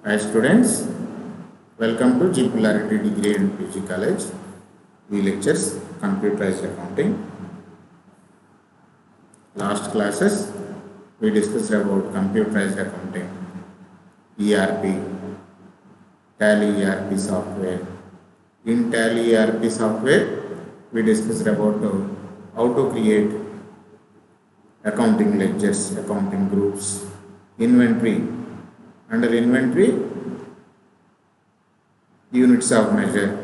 Hi students, welcome to G Polarity Degree and PG College. We lectures computerized accounting. Last classes we discussed about computerized accounting, ERP, Tally ERP software. In Tally ERP software, we discussed about how to create accounting ledgers, accounting groups, inventory. Under inventory, units of measure,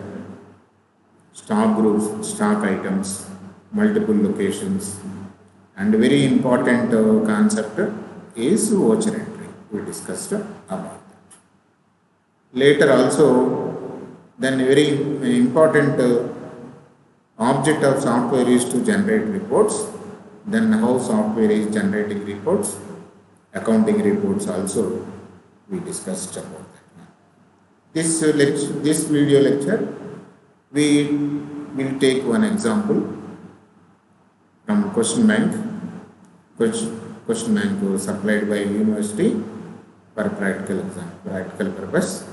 stock groups, stock items, multiple locations, and very important concept is voucher entry. We discussed about that. Later also, then very important object of software is to generate reports. Then how software is generating reports, accounting reports also we discussed about that. This video lecture, we will take one example from question bank. Question bank was supplied by university for practical exam, practical purpose.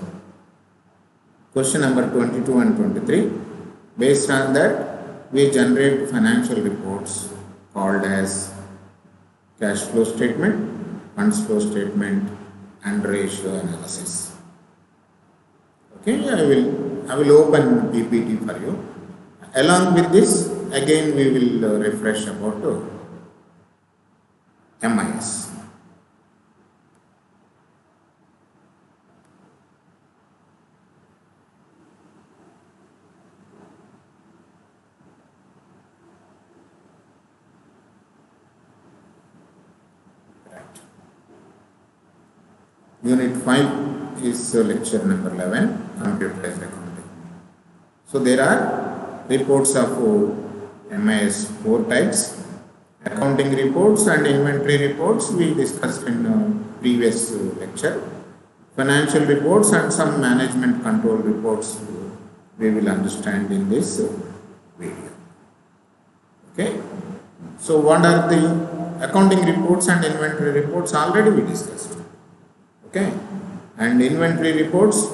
Question number 22 and 23. Based on that, we generate financial reports called as cash flow statement, funds flow statement, and ratio analysis. Okay, I will open PPT for you. Along with this, again we will refresh about MIS. Unit 5 is lecture number 11, computerized accounting. So there are reports of MIS 4 types. Accounting reports and inventory reports we discussed in previous lecture. Financial reports and some management control reports we will understand in this video. Okay. So what are the accounting reports and inventory reports? Already we discussed. Okay, and inventory reports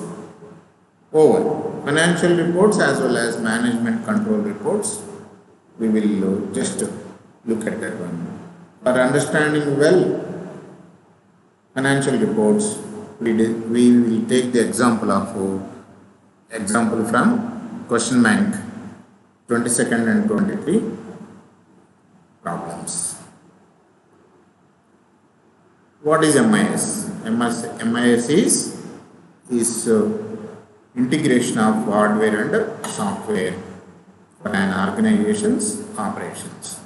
over. Financial reports as well as management control reports, we will just look at that one. For understanding well financial reports, we will take the example from question bank 22nd and 23 problems. What is MIS? MIS is integration of hardware and software for an organization's operations.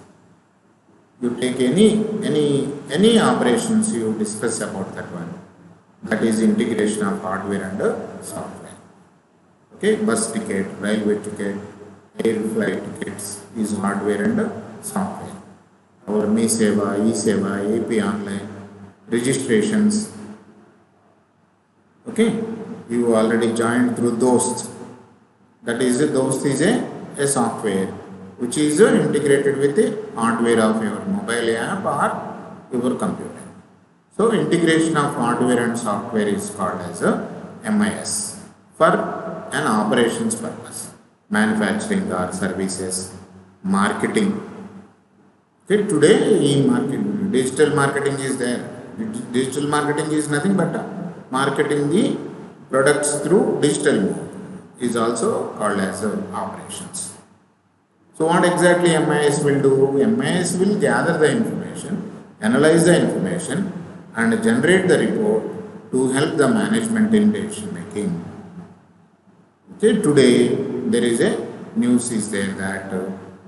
You take any operations, you discuss about that one. That is integration of hardware and software. Okay, bus ticket, railway ticket, air flight tickets is hardware and software. Our MeSeva, eSeva, AP Online, registrations. Okay, you already joined through Dost. That is Dost is a software which is integrated with the hardware of your mobile app or your computer. So integration of hardware and software is called as a MIS for an operations purpose, manufacturing or services, marketing. Okay, today e-marketing, digital marketing is there. Digital marketing is nothing but marketing the products through digital mode is also called as operations. So what exactly MIS will do? MIS will gather the information, analyze the information and generate the report to help the management in decision making. Okay, today there is a news is there that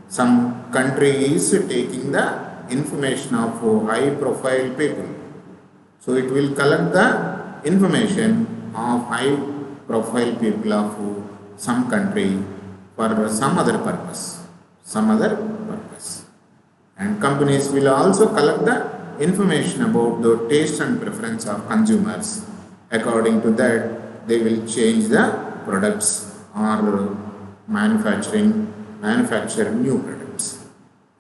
some country is taking the information of high profile people. So it will collect the information of high profile people of some country for some other purpose. And companies will also collect the information about the taste and preference of consumers. According to that, they will change the products or manufacture new products.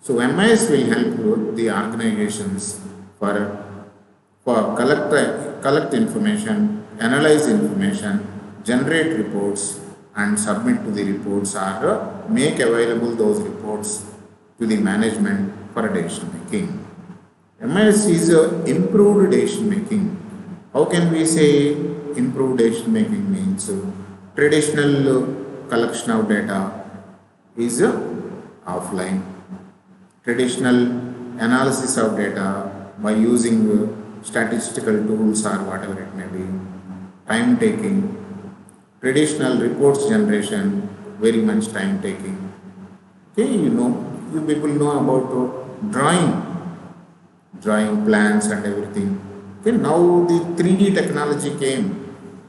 So MIS will help the organizations for collect information analyze information, generate reports, and submit to the reports or make available those reports to the management for decision making. MIS is improved decision making. How can we say improved decision making means traditional collection of data is offline. Traditional analysis of data by using statistical tools or whatever it may be, time taking. Traditional reports generation, very much time taking. Okay, you people know about drawing plans and everything. Okay, now the 3D technology came.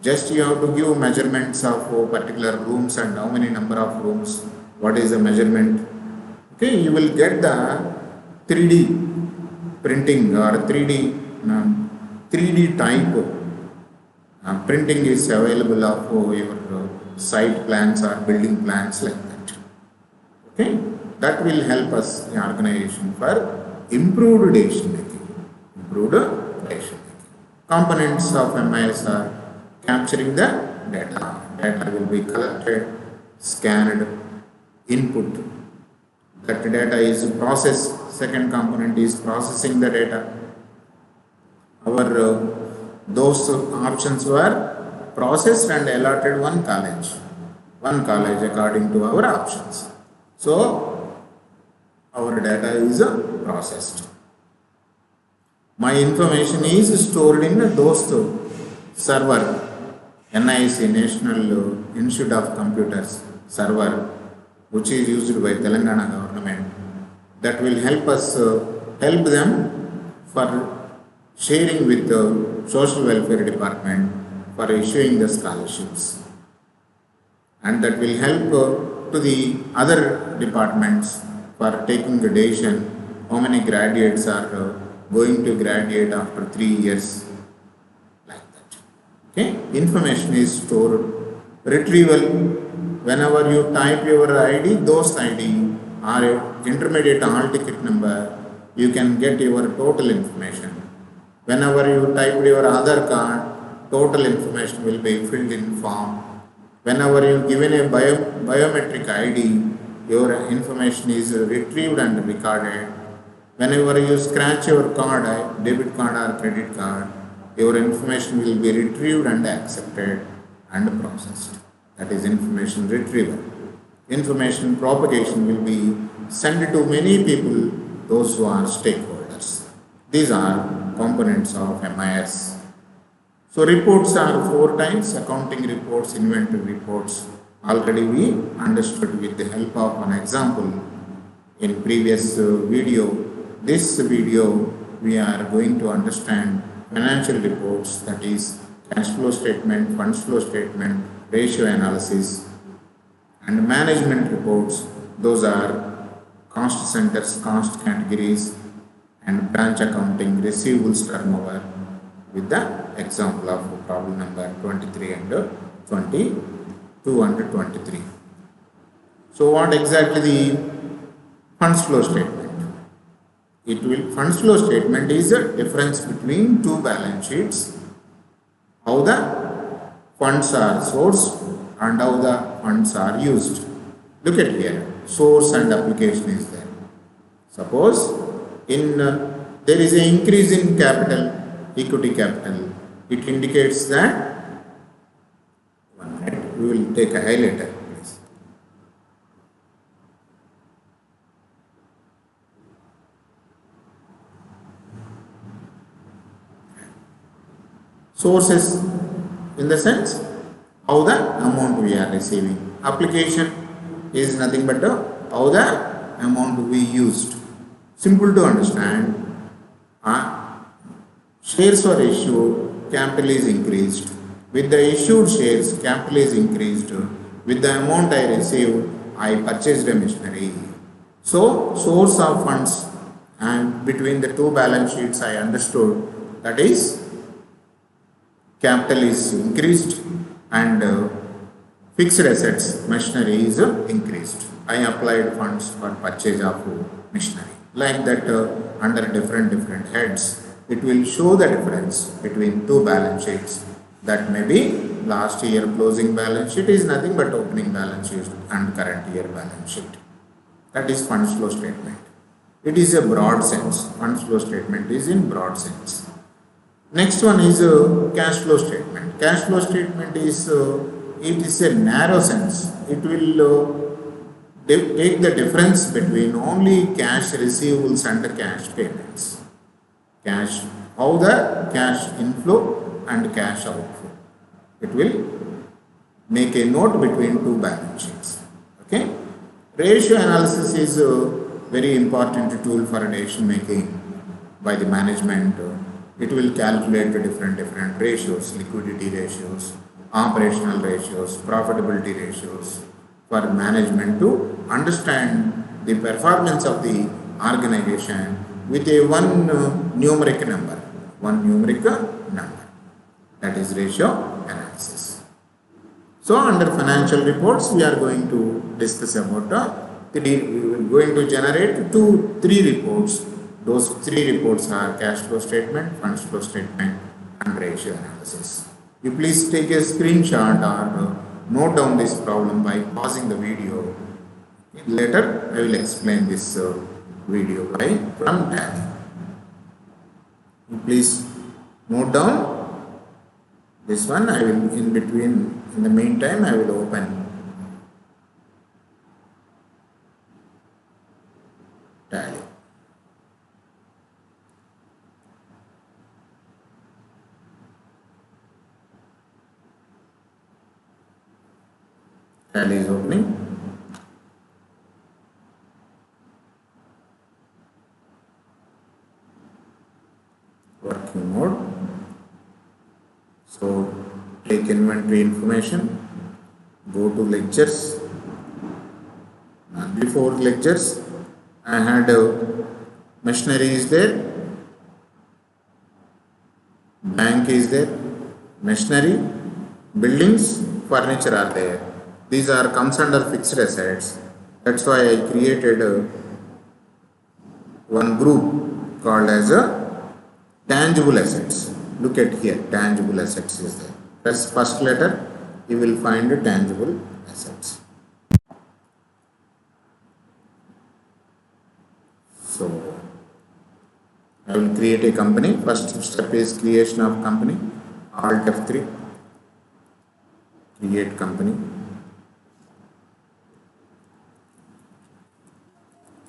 Just you have to give measurements of particular rooms and how many number of rooms, what is the measurement. Okay, you will get the 3D printing or 3D type printing is available of your site plans or building plans like that. Okay, that will help us in organization for improved decision making. Improved decision making. Components of MIS are capturing the data. Data will be collected, scanned, input. That data is processed. Second component is processing the data. Our those options were processed and allotted one college according to our options. So our data is processed. My information is stored in those server, NIC, National Institute of Computers server, which is used by Telangana government. That will help us help them for sharing with the social welfare department for issuing the scholarships, and that will help to the other departments for taking the decision how many graduates are going to graduate after 3 years, like that. Okay, information is stored. Retrieval, whenever you type your ID, those ID or intermediate hall ticket number, you can get your total information. Whenever you type your Aadhaar card, total information will be filled in form. Whenever you given a biometric ID, your information is retrieved and recorded. Whenever you scratch your card, debit card or credit card, your information will be retrieved and accepted and processed. That is information retrieval. Information propagation will be sent to many people, those who are stakeholders. These are components of MIS. So reports are 4 types: accounting reports, inventory reports. Already we understood with the help of an example in previous video. This video we are going to understand financial reports, that is cash flow statement, funds flow statement, ratio analysis, and management reports. Those are cost centers, cost categories, and branch accounting, receivables turnover, with the example of problem number 23 and 22 and 23. So what exactly the funds flow statement? Funds flow statement is a difference between two balance sheets, how the funds are sourced and how the funds are used. Look at here, source and application is there. Suppose there is an increase in capital, equity capital. It indicates that, 1 minute, we will take a highlighter, please. Sources, in the sense how the amount we are receiving. Application is nothing but how the amount we used. Simple to understand. Shares were issued, capital is increased. With the issued shares, capital is increased. With the amount I received, I purchased a machinery. So, source of funds, and between the two balance sheets I understood, that is capital is increased and fixed assets, machinery is increased. I applied funds for purchase of machinery. Like that, under different heads, it will show the difference between two balance sheets. That may be last year closing balance sheet is nothing but opening balance sheet and current year balance sheet. That is funds flow statement. It is a broad sense. Funds flow statement is in broad sense. Next one is cash flow statement. Cash flow statement is it is a narrow sense. It will take the difference between only cash receivables and the cash payments. Cash, how the cash inflow and cash outflow. It will make a note between two balance sheets. Okay. Ratio analysis is a very important tool for decision making by the management. It will calculate the different ratios, liquidity ratios, operational ratios, profitability ratios for management to understand the performance of the organization with a one numeric number, that is ratio analysis. So under financial reports, we are going to discuss about we are going to generate three reports. Those three reports are cash flow statement, funds flow statement, and ratio analysis. You please take a screenshot or note down this problem by pausing the video. Later, I will explain this video by from tab. You please note down this one. I will in between. In the meantime, I will open Tally. Tally is opening. Working mode. So take inventory information, go to lectures. Before lectures, I had machinery is there, bank is there, machinery, buildings, furniture are there. These are comes under fixed assets. That's why I created one group called as a tangible assets. Look at here, tangible assets is there. Press first letter, you will find tangible assets. So I will create a company. First step is creation of company. Alt F3. Create company.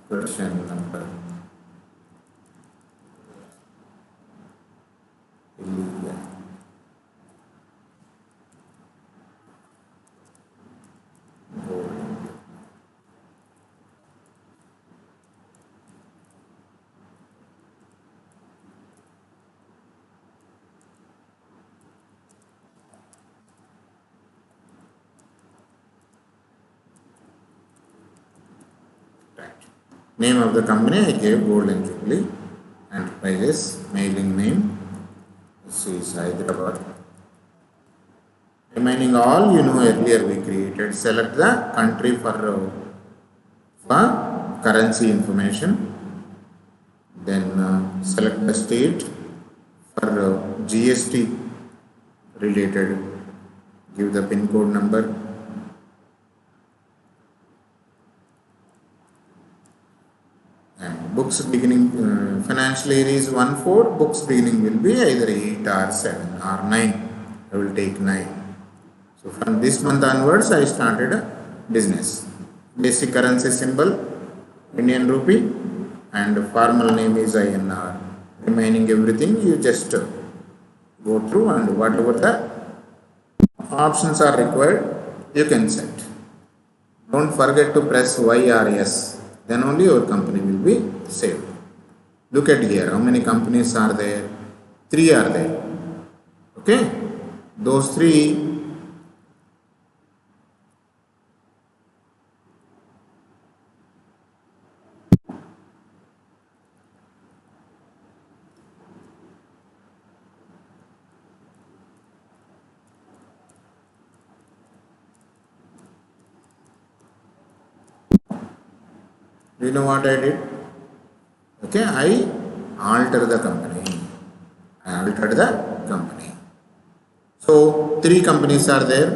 Question number. Name of the company I gave Golden Jubilee Enterprises. Mailing name. This is Hyderabad. Remaining all earlier we created. Select the country for currency information. Then select the state for GST related. Give the PIN code number. Books beginning financial year is 1-4. Books beginning will be either 8 or 7 or 9. I will take 9. So from this month onwards, I started a business. Basic currency symbol Indian rupee and formal name is INR. Remaining everything you just go through and whatever the options are required, you can set. Don't forget to press Y or S. Then only your company will be saved. Look at here, how many companies are there? 3 are there. Okay, those 3 do you know what I did? Okay, I altered the company. So three companies are there.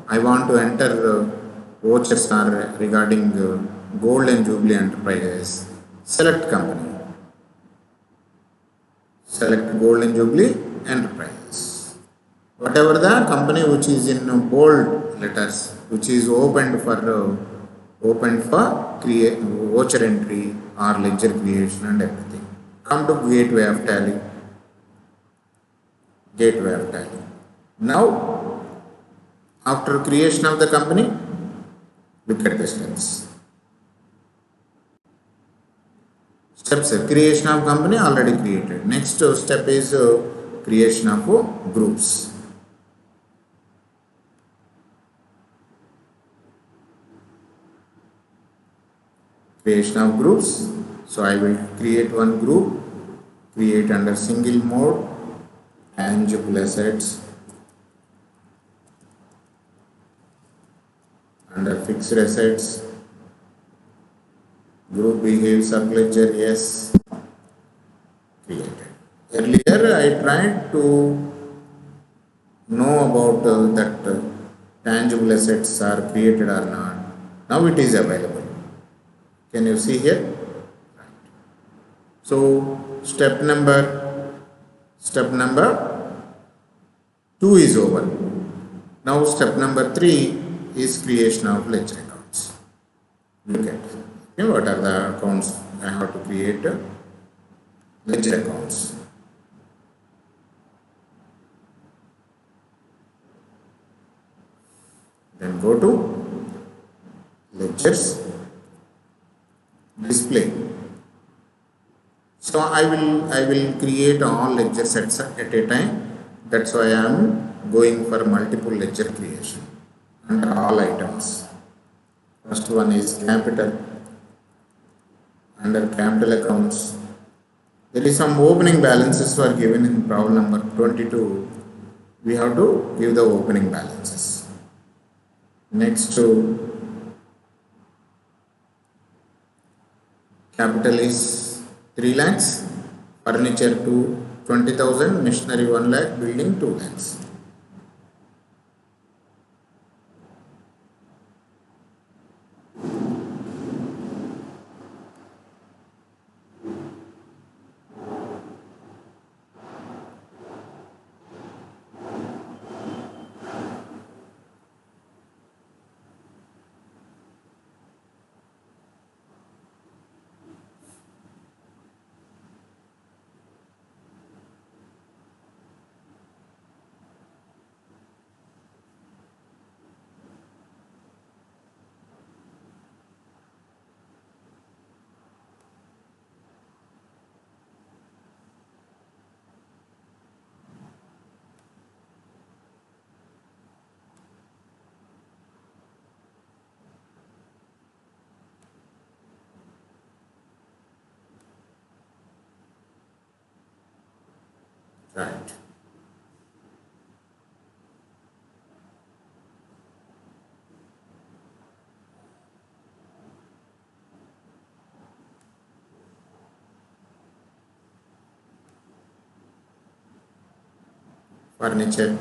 I want to enter vouchers are regarding Gold and Jubilee Enterprises. Select company. Select Gold and Jubilee Enterprises. Whatever the company which is in bold letters, which is opened for create voucher entry or ledger creation and everything. Come to gateway of tally. Gateway of tally. Now, after creation of the company, look at the steps. Steps, creation of company already created. Next step is creation of groups. Creation of groups. So I will create one group, create under single mode, tangible assets, under fixed assets, group behaves subledger, yes, created. Earlier I tried to know about that tangible assets are created or not. Now it is available. Can you see here? Right. So step number 2 is over. Now step number 3 is creation of ledger accounts. Look at what are the accounts I have to create. Ledger accounts. Then go to ledgers, display. So I will create all ledger sets at a time. That's why I am going for multiple ledger creation under all items. First one is capital. Under capital accounts, there is some opening balances were given in problem number 22. We have to give the opening balances. Next to capital is 3 lakhs, furniture to 20,000, machinery 1 lakh, building 2 lakhs. Right. Furniture.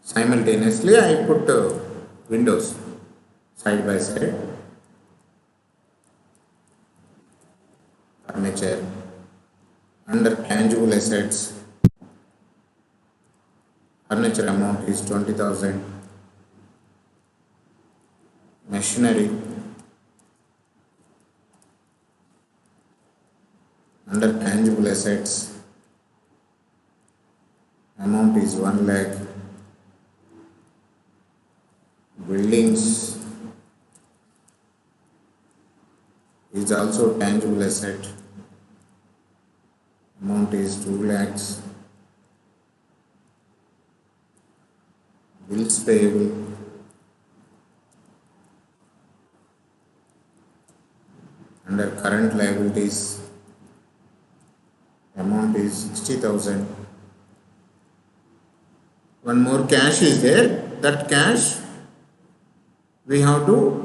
Simultaneously, I put windows side by side. Furniture. Under tangible assets, furniture amount is 20,000. Machinery. Under tangible assets, amount is 1 lakh. Buildings is also tangible asset. Amount is 2 lakhs. Bills payable. Under current liabilities, amount is 60,000. One more cash is there. That cash we have to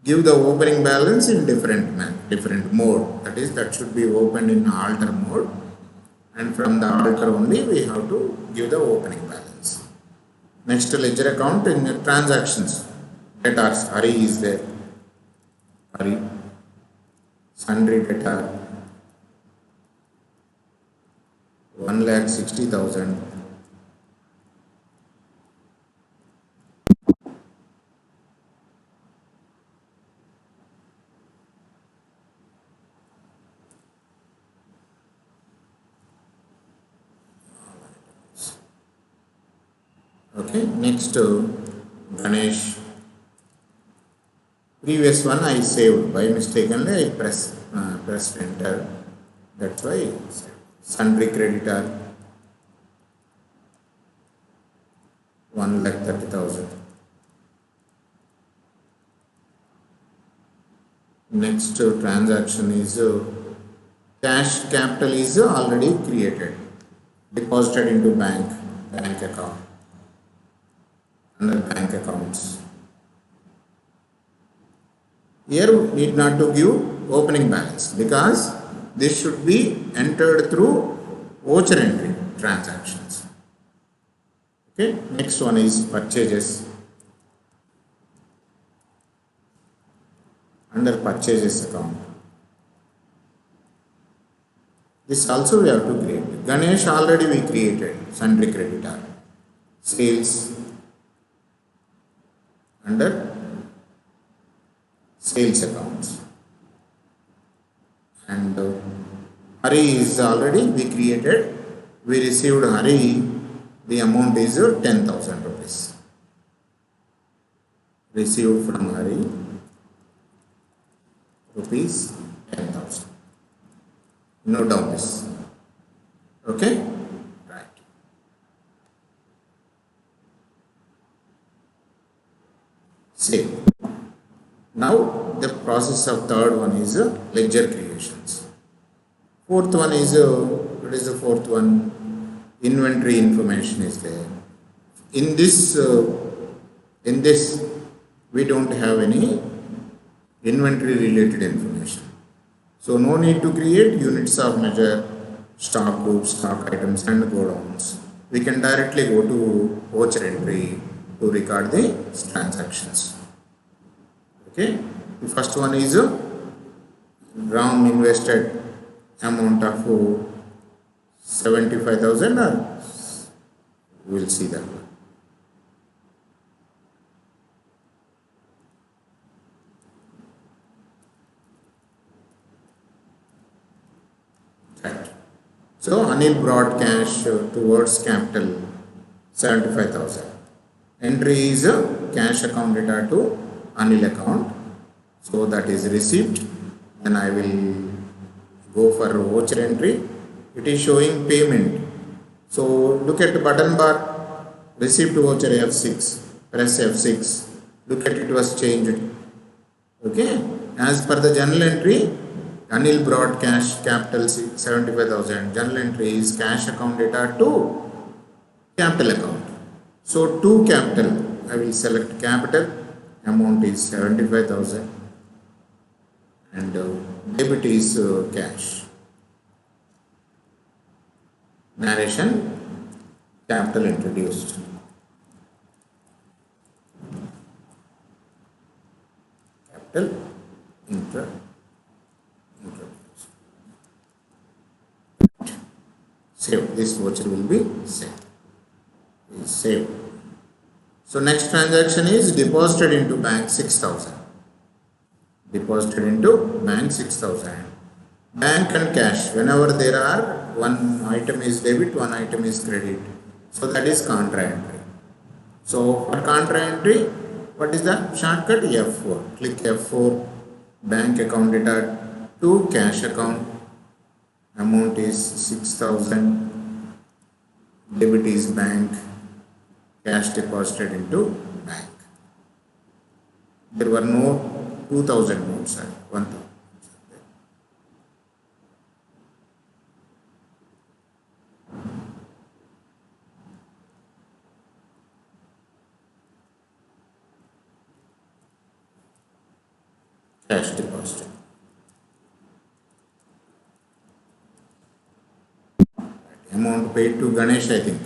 give the opening balance in different mode. That should be opened in alter mode. and from the altar only we have to give the opening balance. Next ledger account in the transactions. Debtors, Hari is there. Hari, sundry debtor, 1,60,000. Okay, next Ganesh. Previous one I saved by mistakenly I pressed enter. That's why I saved. Sundry creditor 1,30,000. Next transaction is cash capital is already created, deposited into bank account, under bank accounts. Here we need not to give opening balance because this should be entered through voucher entry transactions. Okay, next one is purchases. Under purchases account. This also we have to create. Ganesh already we created, sundry creditor. Sales under sales accounts. And Hari is already we created. We received Hari, the amount is 10,000 rupees. Received from Hari rupees 10,000. Note down this. Okay? Right. Save. Now the process of third one is ledger creations. Fourth one is what is the fourth one? Inventory information is there. In this we don't have any inventory related information. So no need to create units of measure, stock groups, stock items and godowns. We can directly go to voucher entry to record the transactions. Okay, the first one is wrong invested amount of 75,000 or we'll see that one. Right. So Anil brought cash towards capital 75,000. Entry is cash account data to Anil account. So that is received. Then I will go for voucher entry. It is showing payment. So look at the button bar. Received voucher F6. Press F6. Look at it was changed. Okay. As per the journal entry, Anil brought cash capital 75,000. Journal entry is cash account data to capital account. So to capital, I will select capital. Amount is 75,000 and debit is cash. Narration, capital introduced. Capital introduced. Save. This voucher will be saved. Save. So next transaction is deposited into bank 6,000. Deposited into bank 6,000. Bank and cash. Whenever there are one item is debit, one item is credit. So that is contra entry. So for contra entry, what is the shortcut? F4. Click F4. Bank account data to cash account. Amount is 6,000. Debit is bank. Cash deposited into bank. There were no 2,000 notes, 1,000. Cash deposited. amount paid to Ganesh, I think.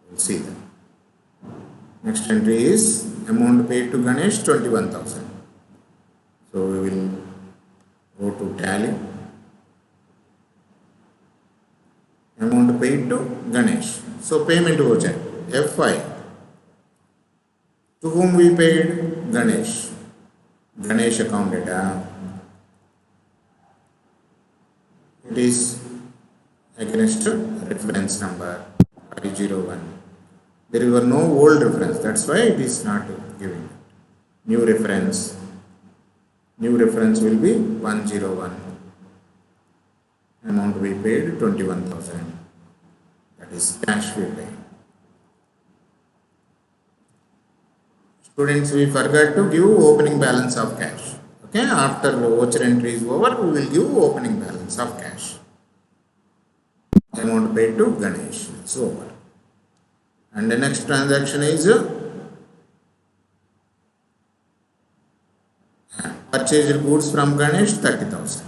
We'll see that. Next entry is amount paid to Ganesh 21,000. So we will go to tally. Amount paid to Ganesh. So payment voucher F5. To whom we paid? Ganesh. Ganesh account data. It is against reference number 501. There were no old reference, that's why it is not giving. New reference will be 101. Amount we paid 21,000. That is cash we paid. Students, we forgot to give opening balance of cash. Okay, after voucher entry is over, we will give opening balance of cash. Amount paid to Ganesh. It's over. And the next transaction is purchased goods from Ganesh 30,000.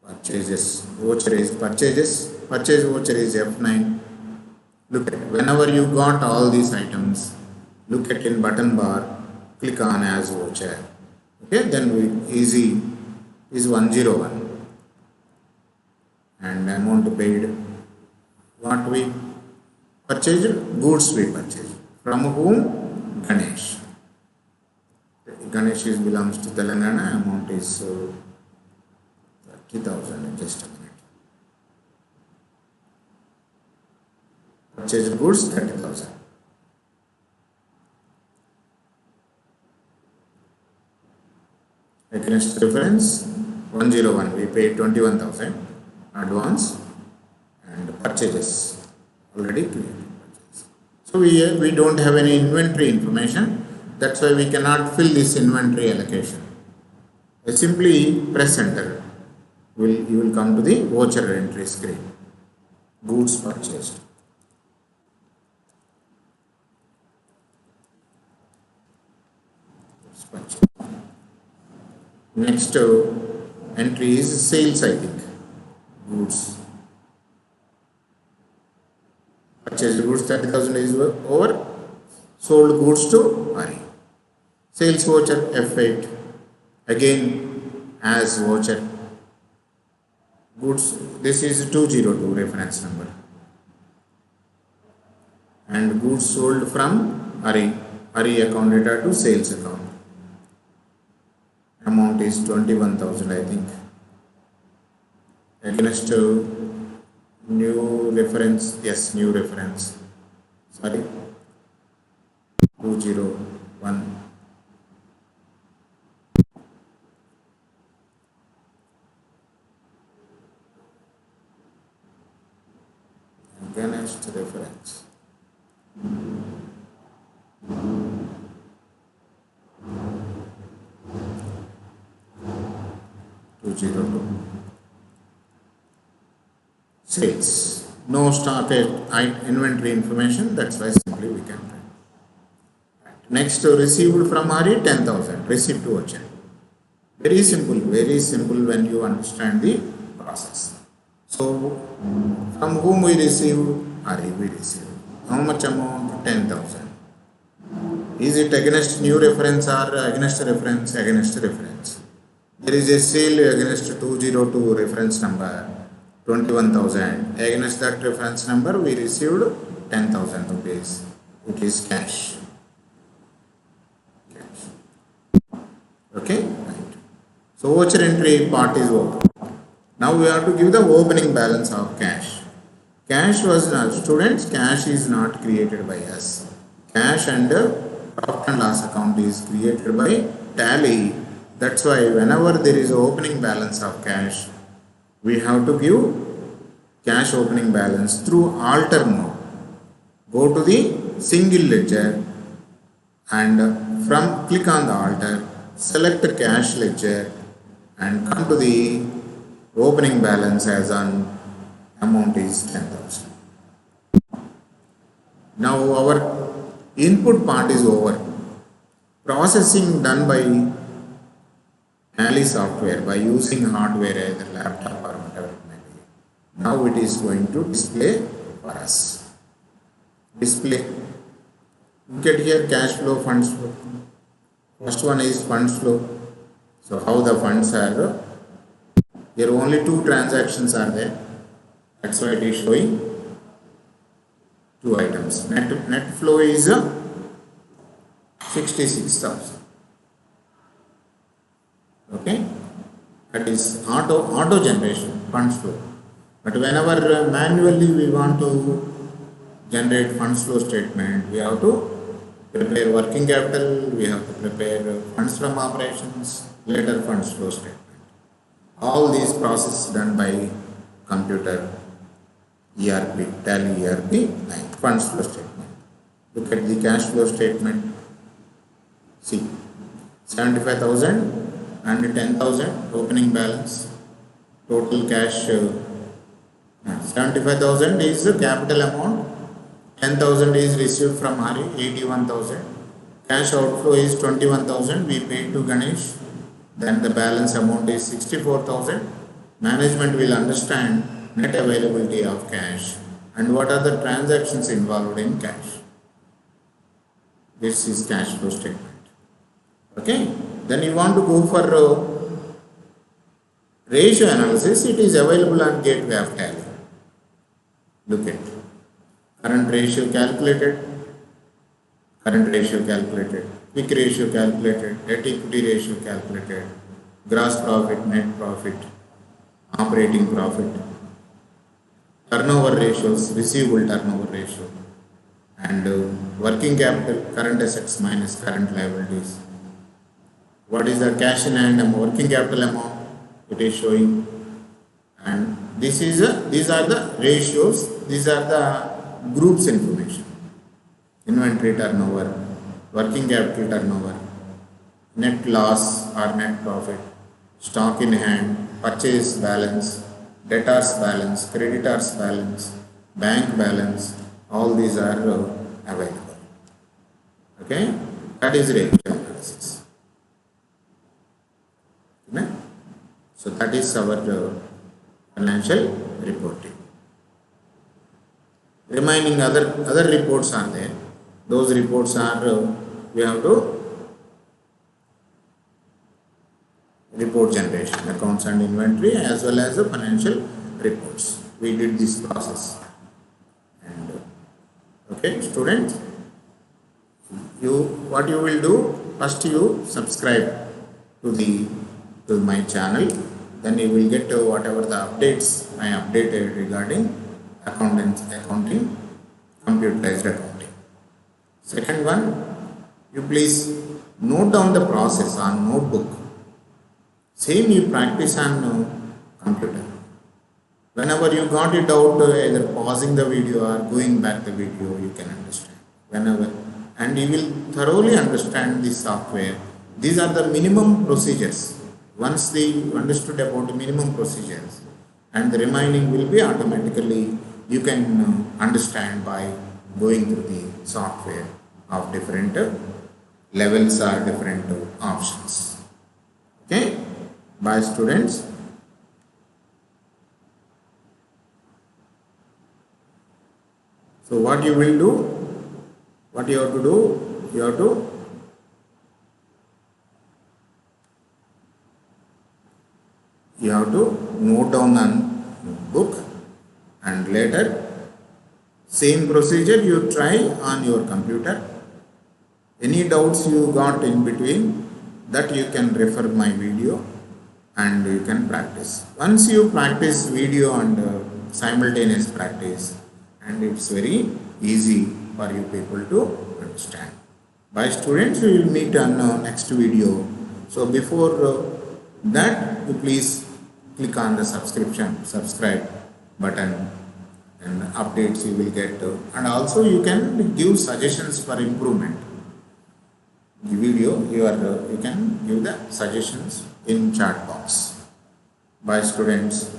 Purchases voucher is purchase voucher is F9. Look at whenever you got all these items, look at in button bar, click on as voucher. Okay, then easy is 101. And amount paid, what we purchased? Goods we purchased. From whom? Ganesh. Ganesh belongs to Telangana. Amount is 30,000. Just a minute. Purchased goods 30,000. Against reference 101. We paid 21,000 advance and purchases already created. So we don't have any inventory information. That's why we cannot fill this inventory allocation. Simply press enter. You will come to the voucher entry screen. Goods purchased. Next entry is sales, I think. Goods. Purchased goods 30,000 is over. Sold goods to RE. Sales voucher F8. Again as voucher. Goods, this is 202 reference number. And goods sold from RE account data to sales account. Amount is 21,000, I think. Against new reference, yes, new reference. Sorry, 201. Against reference. Sales. No stock inventory information, that's why simply we can write. Next, received from RE 10,000. Received to voucher. Very simple when you understand the process. So, from whom we receive? RE we receive. How much amount? 10,000. Is it against new reference or against reference? Against reference. There is a sale against 202 reference number 21,000. Against that reference number we received 10,000 rupees. It is cash. Okay, right. So voucher entry part is over. Now we have to give the opening balance of cash. Cash was not, students, cash is not created by us. Cash and profit and loss account is created by tally. That's why whenever there is opening balance of cash, we have to give cash opening balance through alter mode. Go to the single ledger and from click on the alter, select the cash ledger and come to the opening balance as on amount is 10,000. Now our input part is over. Processing done by Tally software by using hardware, either laptop or whatever. Now it is going to display for us. Display. Look at here, cash flow, funds flow. First one is funds flow. So how the funds are, here only two transactions are there. That's why it is showing two items. Net flow is 66,000. Okay, that is auto generation funds flow. But whenever manually we want to generate funds flow statement, we have to prepare working capital, we have to prepare funds from operations, later funds flow statement. All these processes done by computer, ERP, Tally ERP, like funds flow statement. Look at the cash flow statement. See, 75,000 and 10,000 opening balance. Total cash 75,000 is the capital amount. 10,000 is received from Hari, 81,000. Cash outflow is 21,000. We paid to Ganesh. Then the balance amount is 64,000. Management will understand net availability of cash and what are the transactions involved in cash. This is cash flow statement. Okay. Then you want to go for ratio analysis. It is available on Gateway of Tally. Look at current ratio calculated, quick ratio calculated, debt equity ratio calculated, gross profit, net profit, operating profit, turnover ratios, receivable turnover ratio, and working capital, current assets minus current liabilities. What is the cash in hand and working capital amount? It is showing, and these are the ratios. These are the groups information: inventory turnover, working capital turnover, net loss or net profit, stock in hand, purchase balance, debtors balance, creditors balance, bank balance. All these are available. Okay, that is ratio analysis. Okay? So that is our financial reporting. Remaining other reports are there. Those reports are we have to report generation, accounts and inventory, as well as the financial reports. We did this process. And okay, students, what you will do, first you subscribe to my channel, then you will get whatever the updates I updated regarding accounting, computerized accounting. Second one, you please note down the process on notebook. Same you practice on computer. Whenever you got it out, either pausing the video or going back the video, you can understand. Whenever, and you will thoroughly understand the software. These are the minimum procedures. Once they understood about the minimum procedures, and the remaining will be automatically, you can understand by going through the software of different levels or different options. Okay, bye students. So what you will do, what you have to do, you have to note down on book, and later same procedure you try on your computer. Any doubts you got in between, that you can refer my video and you can practice. Once you practice video and simultaneous practice, and it's very easy for you people to understand. Bye students, we will meet on next video. So before that, you please click on the subscribe button, and updates you will get, and also you can give suggestions for improvement. The video you can give the suggestions in chat box. Bye students.